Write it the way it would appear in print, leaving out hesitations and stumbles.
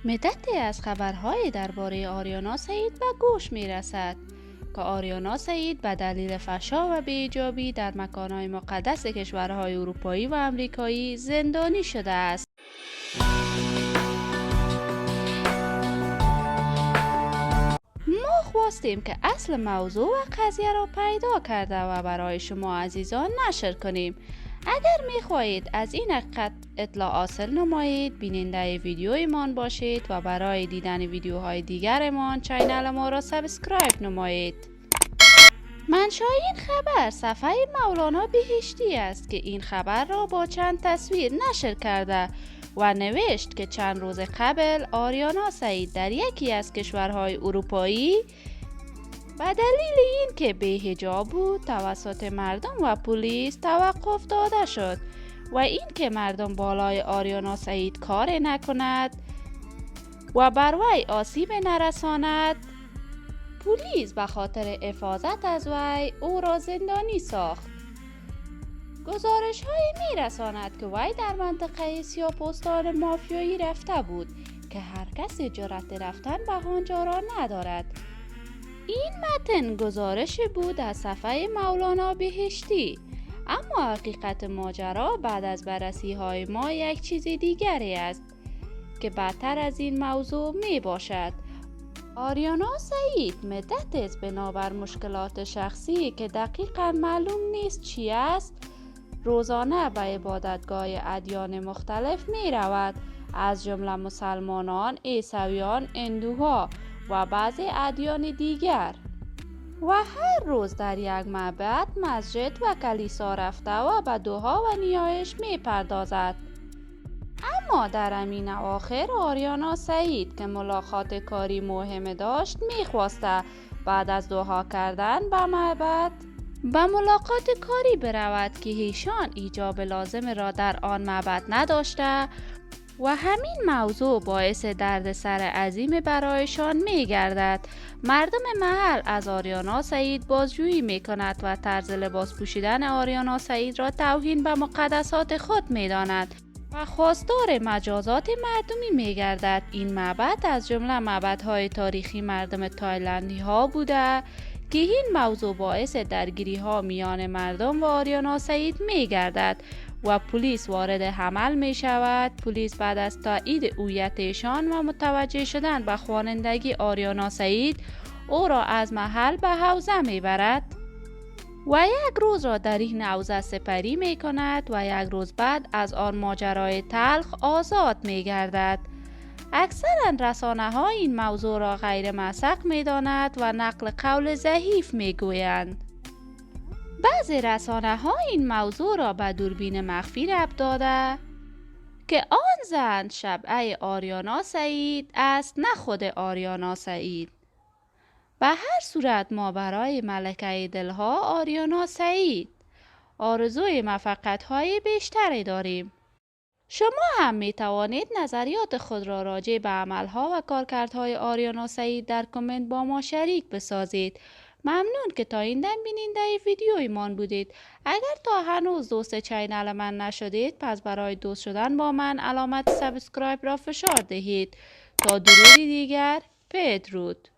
مدتی از خبرهای درباره آریانا سعید به گوش می رسد که آریانا سعید به دلیل فحشا و بی‌ایجابی در مکانهای مقدس کشورهای اروپایی و آمریکایی زندانی شده است. ما خواستیم که اصل موضوع و قضیه را پیدا کرده و برای شما عزیزان نشر کنیم. اگر می خواهید از این حقیقت اطلاع حاصل نمایید، بیننده ویدیویمان باشید و برای دیدن ویدیوهای دیگرمان چینل ما را سابسکرایب نمایید. منشأ این خبر صفحه مولانا بهشتی است که این خبر را با چند تصویر نشر کرده و نوشت که چند روز قبل آریانا سعید در یکی از کشورهای اروپایی به دلیل اینکه بی‌حجاب بود توسط مردم و پلیس توقف داده شد و اینکه مردم بالای آریانا سعید کار نکند و بر وی آسیب نرساند، پلیس به خاطر حفاظت از وی او را زندانی ساخت. گزارش های می رساند که وی در منطقه سیاه‌پوستان مافیایی رفته بود که هر کسی جرأت رفتن به آنجا را ندارد. این متن گزارش بود از صفحه مولانا بهشتی، اما حقیقت ماجرا بعد از بررسی های ما یک چیز دیگری است که بدتر از این موضوع می باشد. آریانا سعید مدت است بنابر مشکلات شخصی که دقیقا معلوم نیست چی است روزانه به عبادتگاه ادیان مختلف می رود، از جمله مسلمانان، عیسویان، هندوها و بعضی ادیان دیگر، و هر روز در یک معبد، مسجد و کلیسا رفته و به دعا و نیایش می پردازد. اما در همین اواخر آریانا سعید که ملاقات کاری مهم داشت می خواسته بعد از دعا کردن به معبد به ملاقات کاری برود که ایشان ایجاب لازم را در آن معبد نداشته و همین موضوع باعث دردسر عظیم برایشان می گردد. مردم محل از آریانا سعید بازجویی می کند و طرز لباس پوشیدن آریانا سعید را توهین به مقدسات خود می داند و خواستار مجازات مردمی می گردد. این معبد از جمله معبدهای تاریخی مردم تایلندی ها بوده که این موضوع باعث درگیری ها میان مردم و آریانا سعید می گردد و پلیس وارد عمل می شود. پلیس بعد از تایید هویتشان و متوجه شدن به خوانندگی آریانا سعید او را از محل به حوزه می برد و یک روز را در این حوزه سپری می کند و یک روز بعد از آن ماجرای تلخ آزاد می گردد. اکثرا رسانه ها این موضوع را غیر موثق می داند و نقل قول ضعیف می گویند. بعضی رسانه ها این موضوع را به دوربین مخفی ربط داده که آن زن شبیه آریانا سعید است، نه خود آریانا سعید. به هر صورت ما برای ملکه دلها آریانا سعید آرزوی موفقیت های بیشتری داریم. شما هم می توانید نظریات خود را راجع به عملها و کارکردهای آریانا سعید در کامنت با ما شریک بسازید. ممنون که تا این دم بیننده ویدیوی من بودید. اگر تا هنوز دوست چینل من نشدید، پس برای دوست شدن با من علامت سابسکرایب را فشار دهید. تا درودی دیگر، بدرود.